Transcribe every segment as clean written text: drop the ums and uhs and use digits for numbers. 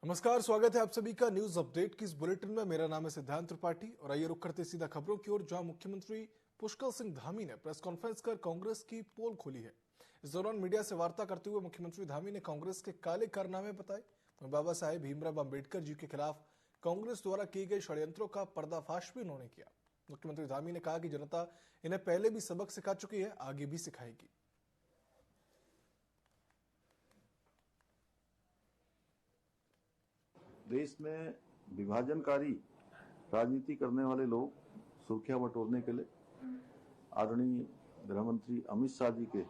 नमस्कार, स्वागत है आप सभी का न्यूज अपडेट की इस बुलेटिन में। मेरा नाम है सिद्धांत त्रिपाठी और आइए रुक करते सीधा खबरों की ओर, जहां मुख्यमंत्री पुष्कर सिंह धामी ने प्रेस कॉन्फ्रेंस कर कांग्रेस की पोल खोली है। इस दौरान मीडिया से वार्ता करते हुए मुख्यमंत्री धामी ने कांग्रेस के काले कारनामे बताए। बाबा साहेब भीमराव अम्बेडकर जी के खिलाफ कांग्रेस द्वारा किए गए षड्यंत्रों का पर्दाफाश भी उन्होंने किया। मुख्यमंत्री धामी ने कहा कि जनता इन्हें पहले भी सबक सिखा चुकी है, आगे भी सिखाएगी। देश में विभाजनकारी राजनीति करने वाले लोग सुर्खियां बटोरने के लिए आदरणीय गृह मंत्री अमित शाह जी के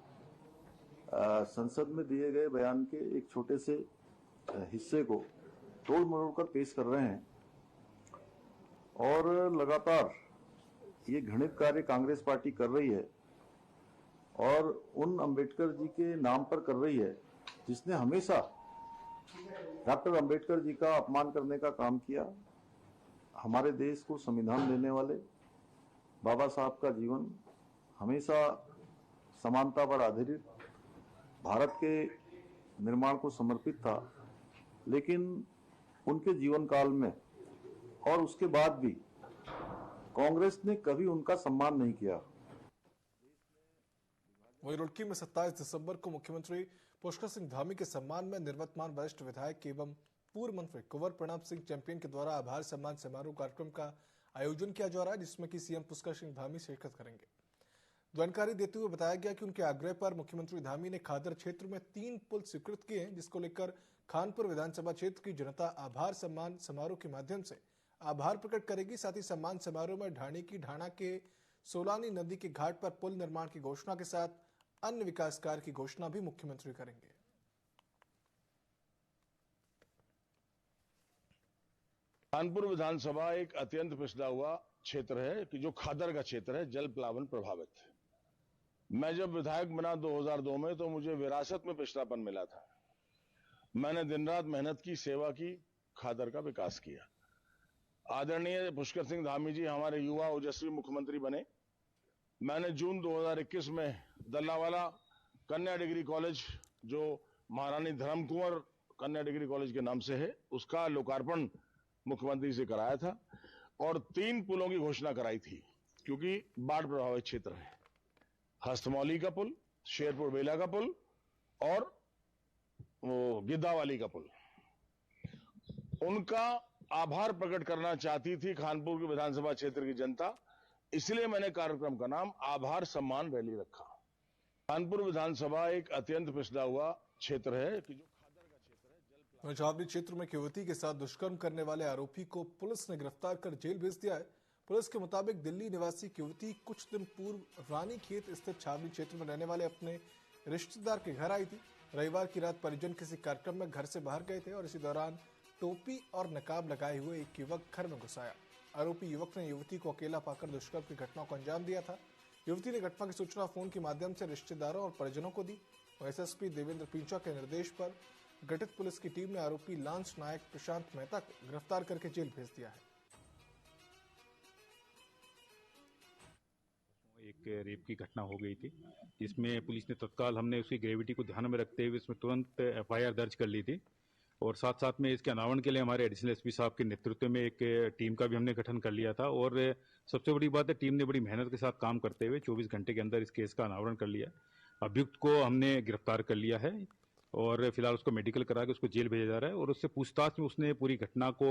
संसद में दिए गए बयान के एक छोटे से हिस्से को तोड़ मरोड़ कर पेश कर रहे हैं और लगातार ये घृणित कार्य कांग्रेस पार्टी कर रही है और उन अंबेडकर जी के नाम पर कर रही है जिसने हमेशा डॉक्टर अंबेडकर जी का अपमान करने का काम किया। हमारे देश को संविधान देने वाले बाबा साहब का जीवन हमेशा समानता पर आधारित भारत के निर्माण को समर्पित था, लेकिन उनके जीवन काल में और उसके बाद भी कांग्रेस ने कभी उनका सम्मान नहीं किया। वहीं रुड़की में 27 दिसंबर को मुख्यमंत्री पुष्कर सिंह धामी के सम्मान में निवर्तमान वरिष्ठ विधायक एवं पूर्व मंत्री कुंवर प्रणब सिंह चैंपियन के द्वारा आभार सम्मान समारोह कार्यक्रम का आयोजन किया जा रहा है, जिसमें कि सीएम पुष्कर सिंह धामी शिरकत करेंगे। जानकारी देते हुए बताया गया कि उनके आग्रह पर मुख्यमंत्री धामी ने खादर क्षेत्र में 3 पुल स्वीकृत किए हैं, जिसको लेकर खानपुर विधानसभा क्षेत्र की जनता आभार सम्मान समारोह के माध्यम से आभार प्रकट करेगी। साथ ही सम्मान समारोह में ढाणी की ढाणा के सोलानी नदी के घाट पर पुल निर्माण की घोषणा के साथ अन्य विकास कार्य की घोषणा भी मुख्यमंत्री करेंगे। कानपुर विधानसभा एक अत्यंत पिछड़ा हुआ क्षेत्र है कि जो खादर का क्षेत्र है, जल प्लावन प्रभावित है। मैं जब विधायक बना 2002 में तो मुझे विरासत में पिछड़ापन मिला था। मैंने दिन रात मेहनत की, सेवा की, खादर का विकास किया। आदरणीय पुष्कर सिंह धामी जी हमारे युवा ओजस्वी मुख्यमंत्री बने। मैंने जून 2021 में दल्लावाला कन्या डिग्री कॉलेज, जो महारानी धर्म कुंवर कन्या डिग्री कॉलेज के नाम से है, उसका लोकार्पण मुख्यमंत्री से कराया था और 3 पुलों की घोषणा कराई थी, क्योंकि बाढ़ प्रभावित क्षेत्र है। हस्तमौली का पुल, शेरपुर बेला का पुल और वो गिद्दावाली का पुल। उनका आभार प्रकट करना चाहती थी खानपुर के विधानसभा क्षेत्र की जनता, इसलिए मैंने कार्यक्रम का नाम आभार सम्मान रैली रखा। कानपुर विधानसभा एक अत्यंत पिछड़ा हुआ क्षेत्र है कि जो खादर का क्षेत्र है। छावनी क्षेत्र में युवती के साथ दुष्कर्म करने वाले आरोपी को पुलिस ने गिरफ्तार कर जेल भेज दिया है। पुलिस के मुताबिक दिल्ली निवासी युवती कुछ दिन पूर्व रानीखेत स्थित छावनी क्षेत्र में रहने वाले अपने रिश्तेदार के घर आई थी। रविवार की रात परिजन किसी कार्यक्रम में घर से बाहर गए थे और इसी दौरान टोपी और नकाब लगाए हुए एक युवक घर में घुस आया। आरोपी युवक ने युवती को अकेला पाकर दुष्कर्म की घटना को अंजाम दिया था। युवती ने घटना की सूचना फोन के माध्यम से रिश्तेदारों और परिजनों को दी। एसएसपी देवेंद्र पिंचा के निर्देश पर गठित पुलिस की टीम ने आरोपी लांस नायक प्रशांत मेहता को गिरफ्तार करके जेल भेज दिया है। एक रेप की घटना हो गई थी, जिसमें पुलिस ने तत्काल, हमने उसकी ग्रेविटी को ध्यान में रखते हुए इसमें तुरंत एफआईआर दर्ज कर ली थी और साथ साथ में इसके अनावरण के लिए हमारे एडिशनल एसपी साहब के नेतृत्व में एक टीम का भी हमने गठन कर लिया था। और सबसे बड़ी बात है, टीम ने बड़ी मेहनत के साथ काम करते हुए 24 घंटे के अंदर इस केस का अनावरण कर लिया। अभियुक्त को हमने गिरफ्तार कर लिया है और फिलहाल उसको मेडिकल करा के उसको जेल भेजा जा रहा है और उससे पूछताछ में उसने पूरी घटना को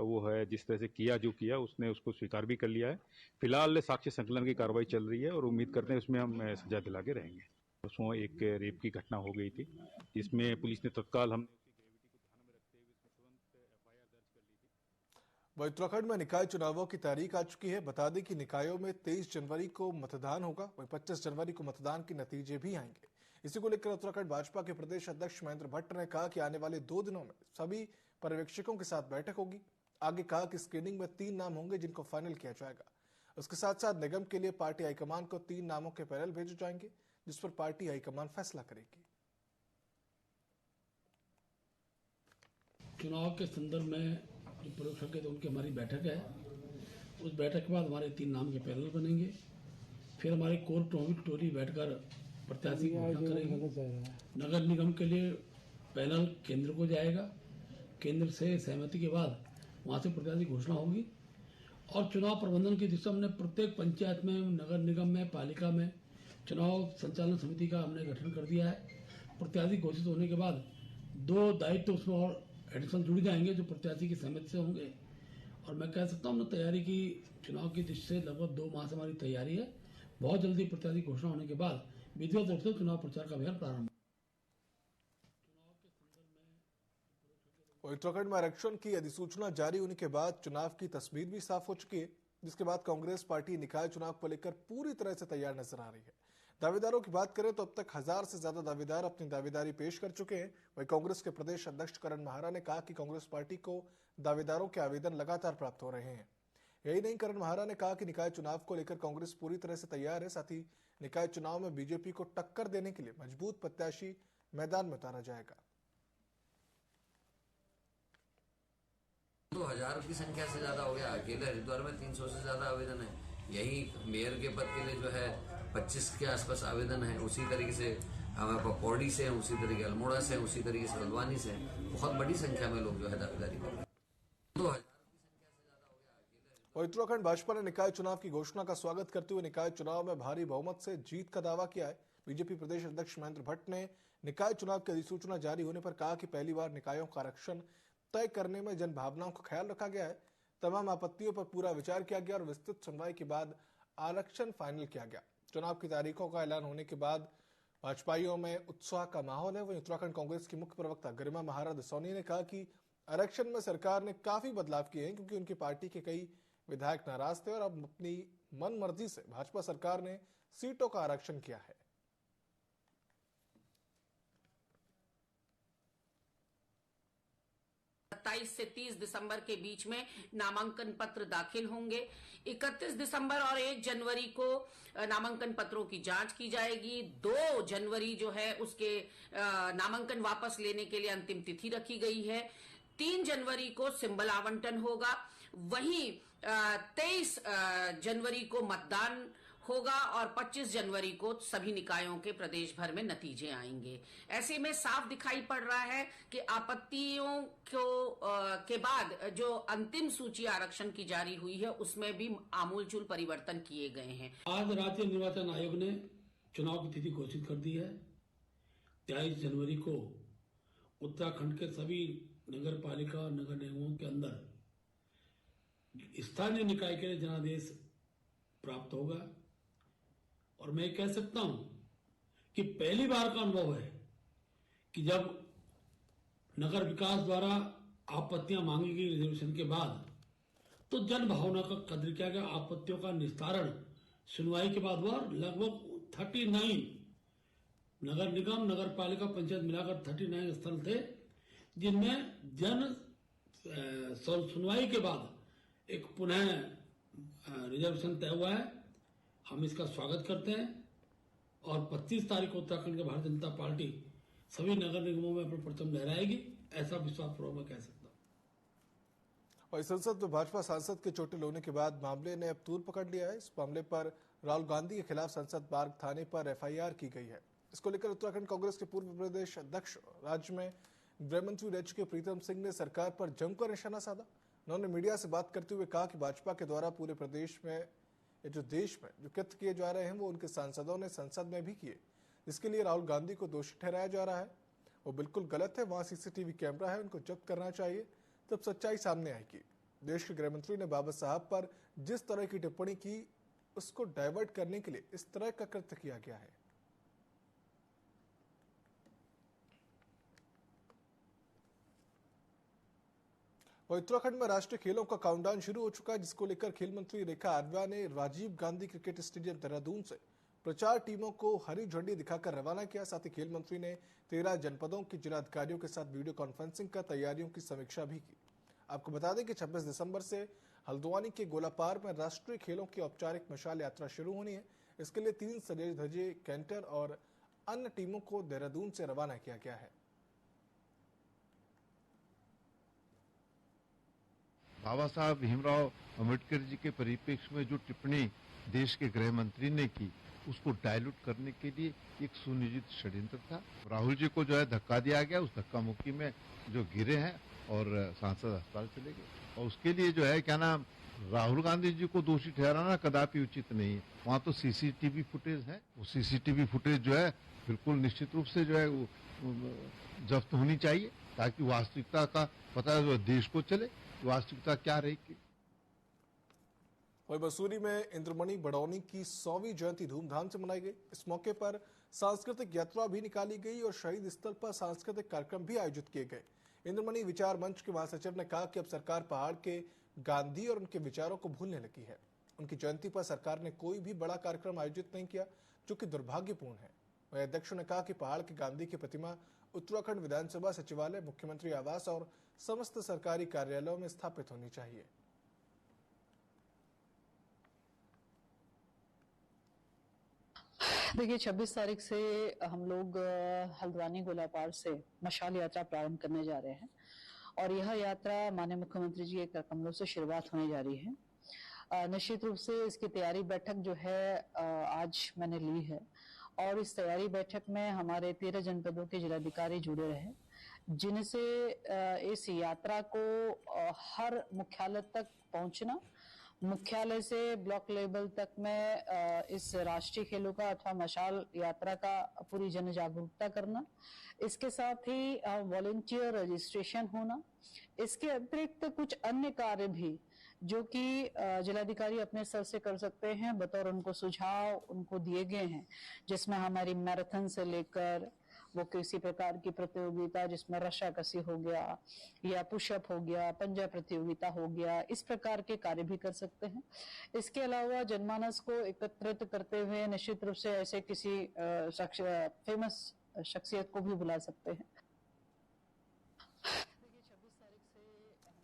वो है जिस तरह से किया जो किया उसने उसको स्वीकार भी कर लिया है। फिलहाल साक्ष्य संकलन की कार्रवाई चल रही है और उम्मीद करते हैं उसमें हम सजा दिला के रहेंगे। उसमें एक रेप की घटना हो गई थी, जिसमें पुलिस ने तत्काल, हमने वहीं उत्तराखंड में निकाय चुनावों की तारीख आ चुकी है। बता दें कि निकायों में 23 जनवरी को मतदान होगा, वहीं 25 जनवरी को मतदान के नतीजे भी आएंगे। इसी को लेकर उत्तराखंड भाजपा के प्रदेश अध्यक्ष महेंद्र भट्ट ने कहा कि आने वाले 2 दिनों में सभी पर्यवेक्षकों के साथ बैठक होगी। आगे कहा कि स्क्रीनिंग में 3 नाम होंगे जिनको फाइनल किया जाएगा। उसके साथ साथ निगम के लिए पार्टी हाईकमान को 3 नामों के पैनल भेजे जाएंगे, जिस पर पार्टी हाईकमान फैसला करेगी। चुनाव के संदर्भ में जो पर्यवेक्षक है, तो उनकी हमारी बैठक है। उस बैठक के बाद हमारे 3 नाम के पैनल बनेंगे। फिर हमारी कोर टोली बैठकर प्रत्याशी की घोषणा करेगी। नगर निगम के लिए पैनल केंद्र को जाएगा। केंद्र से सहमति के बाद वहाँ से प्रत्याशी घोषणा होगी। और चुनाव प्रबंधन की दिशा हमने प्रत्येक पंचायत में, नगर निगम में, पालिका में चुनाव संचालन समिति का हमने गठन कर दिया है। प्रत्याशी घोषित होने के बाद 2 दायित्व उसमें और एडिशनल जुड़ जाएंगे जो प्रत्याशी की सहमति से होंगे। और मैं कह सकता हूँ हमने तैयारी की, चुनाव की दृष्टि से लगभग 2 माह से हमारी तैयारी है। बहुत जल्दी प्रत्याशी घोषणा होने के बाद विधिवत रूप से चुनाव प्रचार का अभियान प्रारंभ। उत्तराखंड में आरक्षण की अधिसूचना जारी होने के बाद चुनाव की तस्वीर भी साफ हो चुकी है, जिसके बाद कांग्रेस पार्टी निकाय चुनाव को लेकर पूरी तरह से तैयार नजर आ रही है। दावेदारों की बात करें तो अब तक 1000 से ज्यादा दावेदार अपनी दावेदारी पेश कर चुके हैं। वहीं कांग्रेस के प्रदेश अध्यक्ष करण महारा ने कहा कि कांग्रेस पार्टी को दावेदारों के आवेदन लगातार प्राप्त हो रहे हैं। यही नहीं, करण महारा ने कहा कि निकाय चुनाव को लेकर कांग्रेस पूरी तरह से तैयार है। साथ ही निकाय चुनाव में बीजेपी को टक्कर देने के लिए मजबूत प्रत्याशी मैदान में उतारा जाएगा। 2000 की संख्या से ज्यादा हो गया। अकेले हरिद्वार में 300 से ज्यादा आवेदन है। यही मेयर के पद के लिए जो है 25 के आसपास आवेदन है। उसी तरीके से हमारे पौड़ी से, उसी तरीके अल्मोड़ा से, उसी तरीके से हल्द्वानी से बहुत बड़ी संख्या में लोग जो है दावेदारी कर रहे हैं। 2000 की संख्या से ज्यादा हो गया। और उत्तराखंड भाजपा ने निकाय चुनाव की घोषणा का स्वागत करते हुए निकाय चुनाव में भारी बहुमत से जीत का दावा किया है। बीजेपी प्रदेश अध्यक्ष महेंद्र भट्ट ने निकाय चुनाव की अधिसूचना जारी होने पर कहा कि पहली बार निकायों का आरक्षण तय करने में जन भावनाओं का ख्याल रखा गया है। तमाम आपत्तियों पर पूरा विचार किया गया और विस्तृत सुनवाई के बाद आरक्षण फाइनल किया गया। चुनाव की तारीखों का ऐलान होने के बाद भाजपाइयों में उत्साह का माहौल है। वहीं उत्तराखंड कांग्रेस की मुख्य प्रवक्ता गरिमा महाराज सोनी ने कहा कि आरक्षण में सरकार ने काफी बदलाव किए हैं, क्योंकि उनकी पार्टी के कई विधायक नाराज थे और अब अपनी मन मर्जी से भाजपा सरकार ने सीटों का आरक्षण किया है। 27 से 30 दिसंबर के बीच में नामांकन पत्र दाखिल होंगे। 31 दिसंबर और 1 जनवरी को नामांकन पत्रों की जांच की जाएगी। 2 जनवरी जो है उसके नामांकन वापस लेने के लिए अंतिम तिथि रखी गई है। 3 जनवरी को सिंबल आवंटन होगा। वहीं 23 जनवरी को मतदान होगा और 25 जनवरी को सभी निकायों के प्रदेश भर में नतीजे आएंगे। ऐसे में साफ दिखाई पड़ रहा है कि आपत्तियों को के बाद जो अंतिम सूची आरक्षण की जारी हुई है उसमें भी आमूलचूल परिवर्तन किए गए हैं। आज राज्य निर्वाचन आयोग ने चुनाव की तिथि घोषित कर दी है। 23 जनवरी को उत्तराखंड के सभी नगर पालिका और नगर निगमों के अंदर स्थानीय निकाय के लिए जनादेश प्राप्त होगा। और मैं कह सकता हूं कि पहली बार का अनुभव है कि जब नगर विकास द्वारा आपत्तियां मांगी गई रिजर्वेशन के बाद, तो जन भावना का कद्र किया गया। आपत्तियों का निस्तारण सुनवाई के बाद हुआ। लगभग 39 नगर निगम, नगर पालिका, पंचायत मिलाकर 39 स्थल थे जिनमें जन सुनवाई के बाद एक पुनः रिजर्वेशन तय हुआ है। हम इसका स्वागत करते हैं और 25 तारीख को उत्तराखंड के भारतीय जनता पार्टी सभी नगर निगमों में अपना परचम लहराएगी, ऐसा विश्वास पूर्वक मैं कह सकता हूं। और संसद में भाजपा सांसद के चोटिल होने के बाद मामले ने अब तूल पकड़ लिया है। इस मामले पर राहुल गांधी के खिलाफ संसद बाग थाने पर FIR की गई है। इसको लेकर उत्तराखंड कांग्रेस के पूर्व प्रदेश अध्यक्ष, राज्य में गृह मंत्री रह चुके प्रीतम सिंह ने सरकार पर जमकर निशाना साधा। उन्होंने मीडिया से बात करते हुए कहा कि भाजपा के द्वारा पूरे प्रदेश में, जो देश में जो कृत्य किए जा रहे हैं वो उनके सांसदों ने संसद में भी किए, जिसके लिए राहुल गांधी को दोषी ठहराया जा रहा है। वो बिल्कुल गलत है। वहां CCTV कैमरा है, उनको जब्त करना चाहिए, तब सच्चाई सामने आएगी। देश के गृह मंत्री ने बाबा साहब पर जिस तरह की टिप्पणी की, उसको डाइवर्ट करने के लिए इस तरह का कृत्य किया गया है। उत्तराखंड में राष्ट्रीय खेलों का काउंटडाउन शुरू हो चुका है, जिसको लेकर खेल मंत्री रेखा आर्या ने राजीव गांधी क्रिकेट स्टेडियम देहरादून से प्रचार टीमों को हरी झंडी दिखाकर रवाना किया। साथ ही खेल मंत्री ने 13 जनपदों के जिलाधिकारियों के साथ वीडियो कॉन्फ्रेंसिंग कर तैयारियों की समीक्षा भी की। आपको बता दें कि 26 दिसंबर से हल्द्वानी के गोलापार में राष्ट्रीय खेलों की औपचारिक मशाल यात्रा शुरू होनी है। इसके लिए 3 सजे धजे कैंटर और अन्य टीमों को देहरादून से रवाना किया गया है। बाबा साहब भीमराव अम्बेडकर जी के परिप्रेक्ष्य में जो टिप्पणी देश के गृह मंत्री ने की, उसको डायल्यूट करने के लिए एक सुनियोजित षड्यंत्र था। राहुल जी को जो है धक्का दिया गया, उस धक्का मुक्की में जो गिरे हैं और सांसद अस्पताल चले गए। और उसके लिए जो है क्या नाम, राहुल गांधी जी को दोषी ठहराना कदापि उचित नहीं है। वहां तो सीसीटीवी फुटेज है, वो सीसीटीवी फुटेज जो है बिल्कुल निश्चित रूप से जो है वो जब्त होनी चाहिए, ताकि वास्तविकता का पता जो देश को चले वास्तविकता क्या रहेगी। वही मसूरी में इंद्रमणि बडौनी की 100वीं जयंती धूमधाम से मनाई गई। इस मौके पर सांस्कृतिक यात्रा भी निकाली गई और शहीद स्थल पर सांस्कृतिक कार्यक्रम भी आयोजित किए गए। इंद्रमणि विचार मंच के महासचिव ने कहा कि अब सरकार पहाड़ के गांधी और उनके विचारों को भूलने लगी है। उनकी जयंती पर सरकार ने कोई भी बड़ा कार्यक्रम आयोजित नहीं किया, जो कि दुर्भाग्यपूर्ण है। वहीं अध्यक्ष ने कहा कि पहाड़ के गांधी की प्रतिमा उत्तराखंड विधानसभा सचिवालय, मुख्यमंत्री आवास और समस्त सरकारी कार्यालयों में स्थापित होनी चाहिए। देखिए 26 तारीख से हम लोग हल्द्वानी गोलापार से मशाल यात्रा प्रारंभ करने जा रहे हैं और यह यात्रा माननीय मुख्यमंत्री जी के कमलों से शुरुआत होने जा रही है। निश्चित रूप से इसकी तैयारी बैठक जो है आज मैंने ली है और इस तैयारी बैठक में हमारे 13 जनपदों के जिलाधिकारी जुड़े रहे, जिनसे इस यात्रा को हर मुख्यालय तक पहुंचना, मुख्यालय से ब्लॉक लेवल तक में इस राष्ट्रीय खेलों का अथवा मशाल यात्रा का पूरी जन जागरूकता करना, इसके साथ ही वॉलंटियर रजिस्ट्रेशन होना, इसके अतिरिक्त कुछ अन्य कार्य भी जो कि जिलाधिकारी अपने स्तर से कर सकते हैं, बतौर उनको सुझाव उनको दिए गए हैं, जिसमें हमारी मैराथन से लेकर वो किसी प्रकार की प्रतियोगिता जिसमें रस्साकसी हो गया या पुशअप हो गया, पंजा प्रतियोगिता हो गया, इस प्रकार के कार्य भी कर सकते हैं। इसके अलावा जनमानस को एकत्रित करते हुए निश्चित रूप से ऐसे किसी फेमस शख्सियत को भी बुला सकते हैं।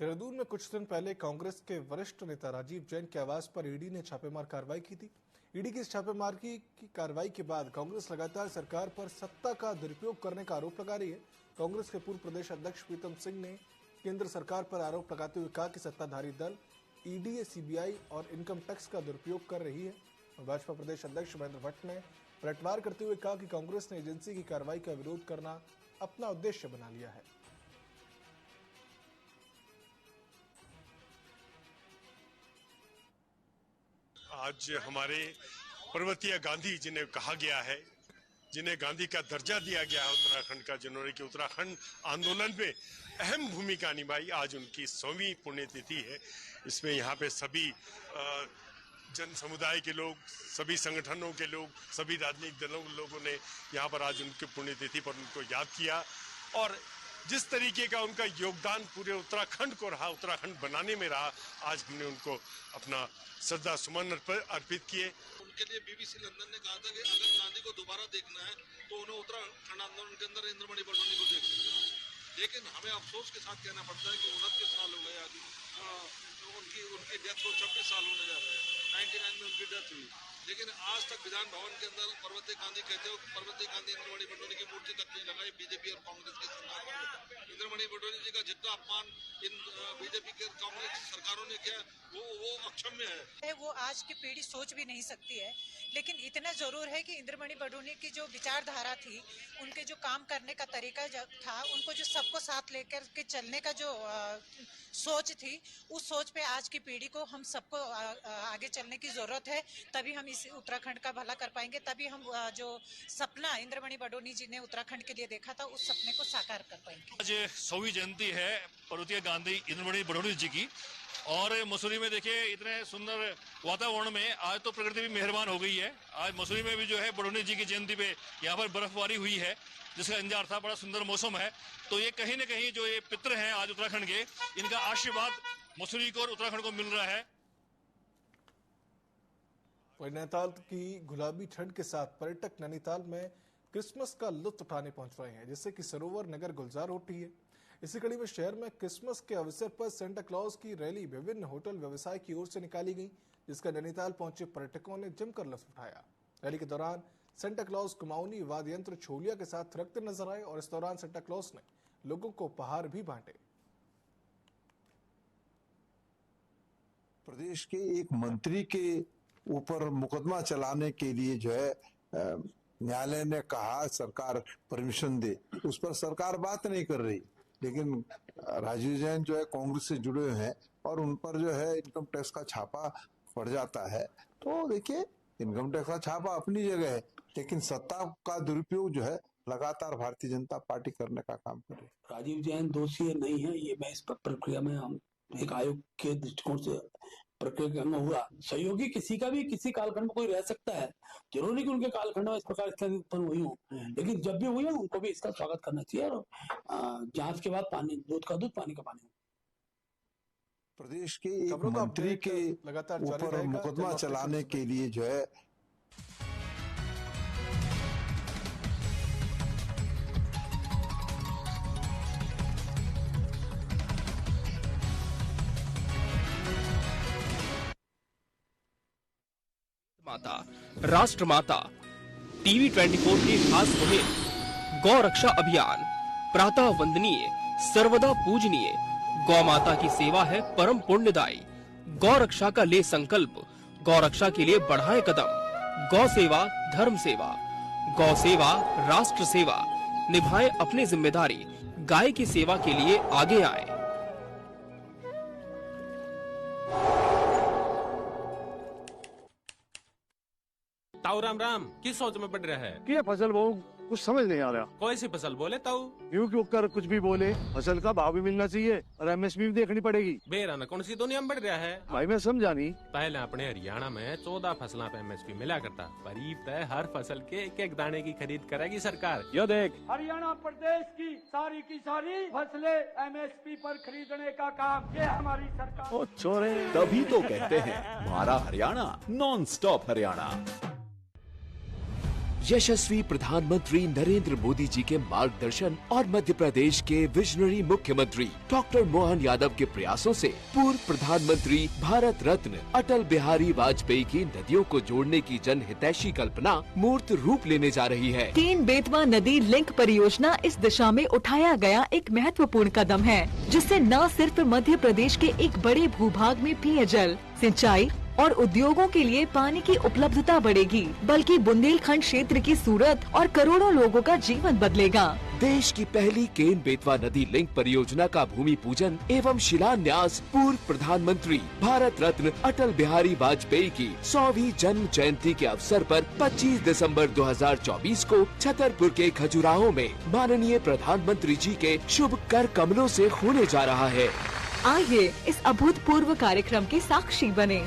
देहरादून में कुछ दिन पहले कांग्रेस के वरिष्ठ नेता राजीव जैन के आवास पर ईडी ने छापेमार कार्रवाई की थी। ईडी की इस छापेमारी की कार्रवाई के बाद कांग्रेस लगातार सरकार पर सत्ता का दुरुपयोग करने का आरोप लगा रही है। कांग्रेस के पूर्व प्रदेश अध्यक्ष प्रीतम सिंह ने केंद्र सरकार पर आरोप लगाते हुए कहा कि सत्ताधारी दल ईडी, सीबीआई और इनकम टैक्स का दुरुपयोग कर रही है। भाजपा प्रदेश अध्यक्ष महेंद्र भट्ट ने पलटवार करते हुए कहा कि कांग्रेस ने एजेंसी की कार्रवाई का विरोध करना अपना उद्देश्य बना लिया है। आज हमारे पर्वतीय गांधी जिन्हें कहा गया है, जिन्हें गांधी का दर्जा दिया गया है उत्तराखंड का, जिन्होंने कि उत्तराखंड आंदोलन में अहम भूमिका निभाई, आज उनकी 100वीं पुण्यतिथि है। इसमें यहाँ पे सभी जन समुदाय के लोग, सभी संगठनों के लोग, सभी राजनीतिक दलों के लोगों ने यहाँ पर आज उनकी पुण्यतिथि पर उनको याद किया और जिस तरीके का उनका योगदान पूरे उत्तराखंड को रहा, उत्तराखंड बनाने में रहा, आज हमने उनको अपना श्रद्धा सुमन अर्पित किए। उनके लिए बीबीसी लंदन ने कहा था कि अगर गांधी को दोबारा देखना है तो उन्हें उत्तराखंड आंदोलन के अंदर इंद्रमणि बडौनी को देख सकते हैं। लेकिन हमें अफसोस के साथ कहना पड़ता है कि 29 साल हो गए उनकी डेथ को 26 साल होने जा रहे हैं। 99 में उनकी डेथ हुई, लेकिन आज तक विधान भवन के अंदर पर्वतीय गांधी कहते हो, पर्वतीय गांधी इंद्रमणि बडौनी की मूर्ति तक नहीं लगाई। बीजेपी और कांग्रेस की सरकार ने इंद्रमणि बडौनी जी का जितना अपमान इन बीजेपी के कांग्रेस सरकारों ने किया वो अक्षम्य है। वो आज की पीढ़ी सोच भी नहीं सकती है, लेकिन इतना जरूर है कि इंद्रमणि बडौनी की जो विचारधारा थी, उनके जो काम करने का तरीका था, उनको जो सबको साथ लेकर के चलने का जो सोच थी, उस सोच पे आज की पीढ़ी को हम सबको आगे चलने की जरूरत है। तभी हम इस उत्तराखंड का भला कर पाएंगे, तभी हम जो सपना इंद्रमणि बडौनी जी ने उत्तराखंड के लिए देखा था, उस सपने को साकार कर पाएंगे। आज 100वीं जयंती है पर्वतीय गांधी इंद्रमणि बडौनी जी की और मसूरी में देखिए इतने सुंदर वातावरण में आज तो प्रकृति भी मेहरबान हो गई है। आज मसूरी में भी जो है बडौनी जी की जयंती पे यहाँ पर बर्फबारी हुई है, जिसका इंतजार था। बड़ा सुंदर मौसम है, तो ये कहीं न कहीं जो ये पितृ हैं आज उत्तराखंड के, इनका आशीर्वाद मसूरी को और उत्तराखंड को मिल रहा है। नैनीताल की गुलाबी ठंड के साथ पर्यटक नैनीताल में क्रिसमस का लुत्फ उठाने पहुंच रहे हैं, जिससे कि सरोवर नगर गुलजार हो रही है। इसी कड़ी में शहर में क्रिसमस के अवसर पर सेंटा क्लॉज की रैली विभिन्न होटल व्यवसाय की ओर से निकाली गई, जिसका नैनीताल पहुंचे पर्यटकों ने जमकर लुत्फ उठाया। रैली के दौरान सेंटा क्लॉज कुमाऊनी वाद्य यंत्र छोलिया के साथ थिरकते नजर आए और इस दौरान सेंटा क्लॉज ने लोगों को उपहार भी बांटे। प्रदेश के एक मंत्री के ऊपर मुकदमा चलाने के लिए जो है न्यायालय ने कहा सरकार परमिशन दे, उस पर सरकार बात नहीं कर रही। लेकिन राजीव जैन जो है कांग्रेस से जुड़े हुए हैं और उन पर जो है इनकम टैक्स का छापा पड़ जाता है। तो देखिए, इनकम टैक्स का छापा अपनी जगह है, लेकिन सत्ता का दुरुपयोग जो है लगातार भारतीय जनता पार्टी करने का काम कर रही है। राजीव जैन दोषी नहीं है, ये मैं इस प्रक्रिया में हम एक आयोग के दृष्टिकोण से प्रक्रिया में हुआ। सहयोगी किसी का भी किसी कालखंड में कोई रह सकता है, जरूरी नहीं कि उनके कालखंड में इस प्रकार स्थिति उत्पन्न हुई हो, लेकिन जब भी हुई है उनको भी इसका स्वागत करना चाहिए। और जांच के बाद पानी, दूध का दूध, पानी का पानी। प्रदेश के एक मंत्री के ऊपर मुकदमा चलाने के लिए जो है माता, राष्ट्र माता, टीवी 24 की खास मुहिम गौ रक्षा अभियान। प्रातः वंदनीय, सर्वदा पूजनीय गौ माता की सेवा है परम पुण्यदायी। गौ रक्षा का ले संकल्प, गौ रक्षा के लिए बढ़ाए कदम। गौ सेवा धर्म सेवा, गौ सेवा राष्ट्र सेवा। निभाए अपनी जिम्मेदारी, गाय की सेवा के लिए आगे आए। ताऊ राम राम, किस सोच में पड़ रहा है? क्या फसल वो कुछ समझ नहीं आ रहा। कोई सी फसल बोले ताऊ? यूं क्यों कर कुछ भी बोले, फसल का भाव भी मिलना चाहिए और एमएसपी भी देखनी पड़ेगी। बेराना कौन सी दुनिया में बढ़ रहा है? भाई मैं समझा नहीं। पहले अपने हरियाणा में 14 फसलों पे एमएसपी मिला करता, पर तय हर फसल के एक एक दाने की खरीद करेगी सरकार। यो देख, हरियाणा प्रदेश की सारी फसलें एमएसपी पर खरीदने का काम ये हमारी सरकार। ओ छोरे, तभी तो कहते हैं हमारा हरियाणा नॉन स्टॉप हरियाणा। यशस्वी प्रधानमंत्री नरेंद्र मोदी जी के मार्गदर्शन और मध्य प्रदेश के विजनरी मुख्यमंत्री डॉक्टर मोहन यादव के प्रयासों से पूर्व प्रधानमंत्री भारत रत्न अटल बिहारी वाजपेयी की नदियों को जोड़ने की जनहितैषी कल्पना मूर्त रूप लेने जा रही है। केन बेतवा नदी लिंक परियोजना इस दिशा में उठाया गया एक महत्वपूर्ण कदम है, जिससे न सिर्फ मध्य प्रदेश के एक बड़े भूभाग में पेयजल, सिंचाई और उद्योगों के लिए पानी की उपलब्धता बढ़ेगी, बल्कि बुंदेलखंड क्षेत्र की सूरत और करोड़ों लोगों का जीवन बदलेगा। देश की पहली केन बेतवा नदी लिंक परियोजना का भूमि पूजन एवं शिलान्यास पूर्व प्रधानमंत्री भारत रत्न अटल बिहारी वाजपेयी की 100वीं जन्म जयंती के अवसर पर 25 दिसंबर 2024 को छतरपुर के खजुराहो में माननीय प्रधानमंत्री जी के शुभ कर कमलों से होने जा रहा है। आइए इस अभूतपूर्व कार्यक्रम के साक्षी बने।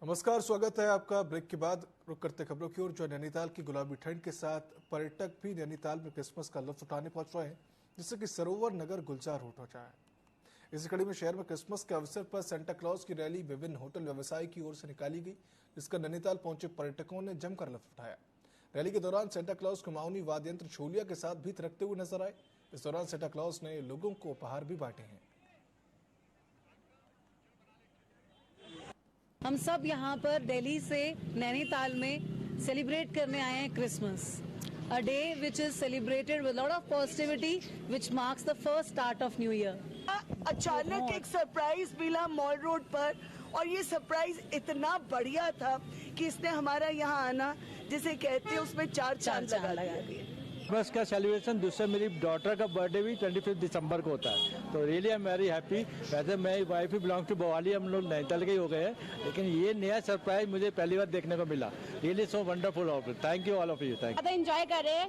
नमस्कार, स्वागत है आपका। ब्रेक के बाद रुक करते खबरों की ओर। जो नैनीताल की गुलाबी ठंड के साथ पर्यटक भी नैनीताल में क्रिसमस का लुत्फ उठाने पहुंच रहे हैं, जिससे कि सरोवर नगर गुलजार हो पहुंचा है। इसी कड़ी में शहर में क्रिसमस के अवसर पर सेंटा क्लॉज की रैली विभिन्न होटल व्यवसायी की ओर से निकाली गई, जिसका नैनीताल पहुंचे पर्यटकों ने जमकर लुत्फ उठाया। रैली के दौरान सेंटा क्लॉज कुमाऊनी वाद्य यंत्र छोलिया के साथ भी थिरकते हुए नजर आए। इस दौरान सेंटा क्लॉज ने लोगों को उपहार भी बांटे हैं। हम सब यहाँ पर दिल्ली से नैनीताल में सेलिब्रेट करने आए हैं Christmas, a day which is celebrated with lot of positivity which marks the first start of new year. अचानक एक सरप्राइज मिला मॉल रोड पर, और ये सरप्राइज इतना बढ़िया था कि इसने हमारा यहाँ आना, जिसे कहते हैं, उसमें चार चांद लगा दिए। क्रिसमस का सेलिब्रेशन दूसरा मेरी डॉटर का बर्थडे भी 25 दिसंबर को होता है, तो really I am very happy. वैसे मेरी wife he belong to Bhowali, हम लोग नैनीताल के ही हो गए हैं, लेकिन ये नया सरप्राइज मुझे पहली बार देखने को मिला। Really so wonderful of it. Thank you all of you. Thank you. Enjoy कर रहे हैं,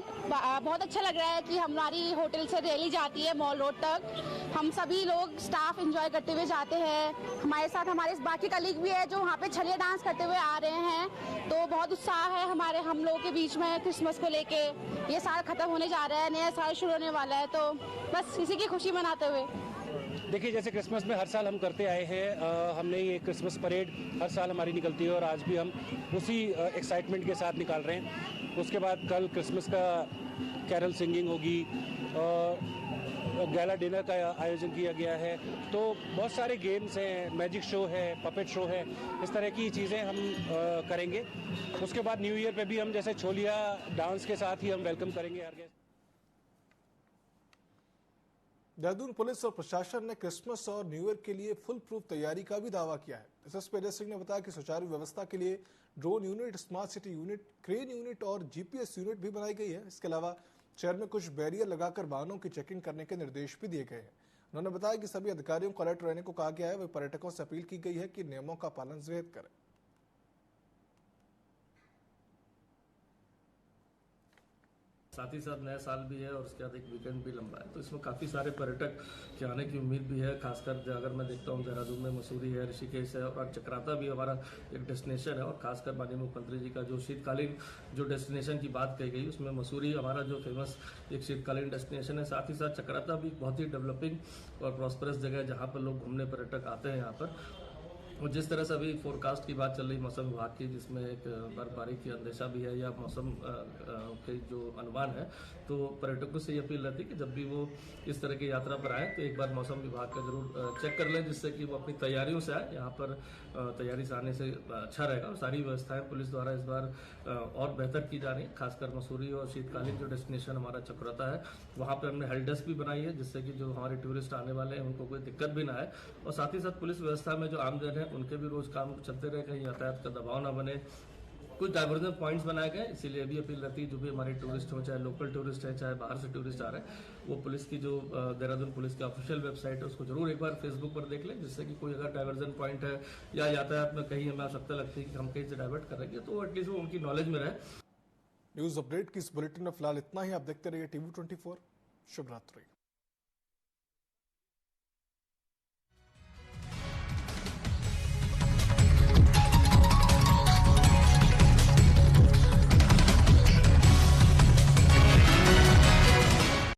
बहुत अच्छा लग रहा है कि हमारी होटल से रैली जाती है मॉल रोड तक। हम सभी लोग स्टाफ एंजॉय करते हुए जाते हैं। हमारे साथ हमारे बाकी कलीग भी है जो वहाँ पे छलिया डांस करते हुए आ रहे हैं, तो बहुत उत्साह है हम लोगों के बीच में क्रिसमस को लेके। ये साल खत्म होने जा रहा है, नया साल शुरू होने वाला है, तो बस इसी की खुशी मनाते हुए। देखिए, जैसे क्रिसमस में हर साल हम करते आए हैं, हमने ये क्रिसमस परेड हर साल हमारी निकलती है और आज भी हम उसी एक्साइटमेंट के साथ निकाल रहे हैं। उसके बाद कल क्रिसमस का कैरल सिंगिंग होगी और गैला डिनर का आयोजन किया गया है। तो बहुत सारे गेम्स हैं, मैजिक शो है, पपेट शो है, इस तरह की चीज़ें हम करेंगे। उसके बाद न्यू ईयर पे भी हम जैसे छोलिया डांस के साथ ही हम वेलकम करेंगे हर गेस्ट। देहरादून पुलिस और प्रशासन ने क्रिसमस और न्यू ईयर के लिए फुल प्रूफ तैयारी का भी दावा किया है। एसएसपी अजय सिंह ने बताया कि सुचारू व्यवस्था के लिए drone unit, smart city unit, crane unit और जीपीएस यूनिट भी बनाई गई है। इसके अलावा शहर में कुछ बैरियर लगाकर वाहनों की चेकिंग करने के निर्देश भी दिए गए हैं। उन्होंने बताया कि सभी अधिकारियों को अलर्ट रहने को कहा गया है। वही पर्यटकों से अपील की गई है कि नियमों का पालन जरूर करें। साथ ही साथ नया साल भी है और उसके बाद एक वीकेंड भी लंबा है, तो इसमें काफ़ी सारे पर्यटक के आने की उम्मीद भी है। खासकर अगर मैं देखता हूँ देहरादून में मसूरी है, ऋषिकेश है और चक्राता भी हमारा एक डेस्टिनेशन है। और खासकर माननीय मुख्यमंत्री जी का जो शीतकालीन जो डेस्टिनेशन की बात कही गई, उसमें मसूरी हमारा जो फेमस एक शीतकालीन डेस्टिनेशन है। साथ ही साथ चक्राता भी बहुत ही डेवलपिंग और प्रॉस्परस जगह है जहाँ पर लोग घूमने पर्यटक आते हैं यहाँ पर। और जिस तरह से अभी फोरकास्ट की बात चल रही मौसम विभाग की, जिसमें एक बर्फबारी की अंदेशा भी है या मौसम के जो अनुमान है, तो पर्यटकों से ये अपील रहती है कि जब भी वो इस तरह की यात्रा पर आए तो एक बार मौसम विभाग का जरूर चेक कर लें, जिससे कि वो अपनी तैयारियों से आए। यहाँ पर तैयारी से आने से अच्छा रहेगा। और सारी व्यवस्थाएं पुलिस द्वारा इस बार और बेहतर की जा रही है। खासकर मसूरी और शीतकालीन जो डेस्टिनेशन हमारा चक्राता है, वहाँ पर हमने हेल्प डेस्क भी बनाई है, जिससे कि जो हमारे टूरिस्ट आने वाले हैं उनको कोई दिक्कत भी ना आए। और साथ ही साथ पुलिस व्यवस्था में जो आमजन है उनके भी रोज काम चलते रहे, कहीं यातायात का दबाव ना बने। कुछ डाइवर्जन पॉइंट्स बनाए गए, इसीलिए भी अपील रहती है जो भी हमारे टूरिस्ट हो, चाहे लोकल टूरिस्ट है चाहे बाहर से टूरिस्ट आ रहे हैं, वो पुलिस की जो देहरादून पुलिस की ऑफिशियल वेबसाइट है उसको जरूर एक बार फेसबुक पर देख लें, जिससे कि कोई अगर डाइवर्जन पॉइंट है या यातायात में कहीं हमें आवश्यकता लगती है कि हम कहीं से डाइवर्ट करेंगे तो एटलीस्ट वो उनकी नॉलेज में रहे। न्यूज अपडेट की इस बुलेटिन में फिलहाल इतना ही। आप देखते रहिए TV24। शुभ रात्रि।